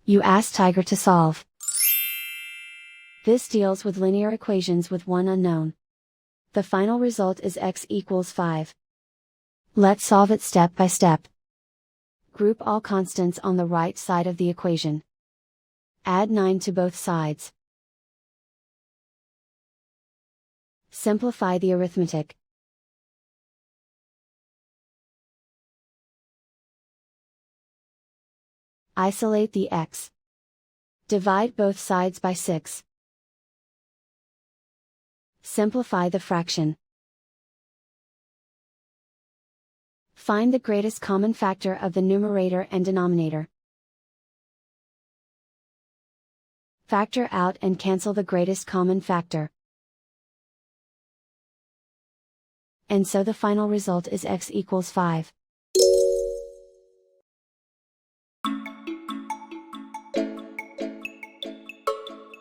You ask Tiger to solve. This deals with linear equations with one unknown. The final result is x equals 5. Let's solve it step by step. Group all constants on the right side of the equation. Add 9 to both sides. Simplify the arithmetic. Isolate the x. Divide both sides by 6. Simplify the fraction. Find the greatest common factor of the numerator and denominator. Factor out and cancel the greatest common factor. And so the final result is x equals 5.